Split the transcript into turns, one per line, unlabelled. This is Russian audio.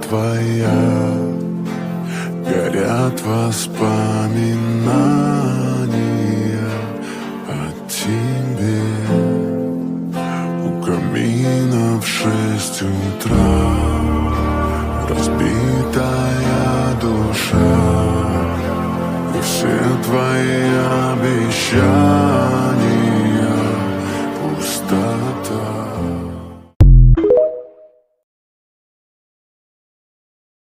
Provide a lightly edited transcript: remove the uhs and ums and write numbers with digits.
твоя, горят воспоминания о тебе. У камина в 6 утра разбитая душа, и все твои обещания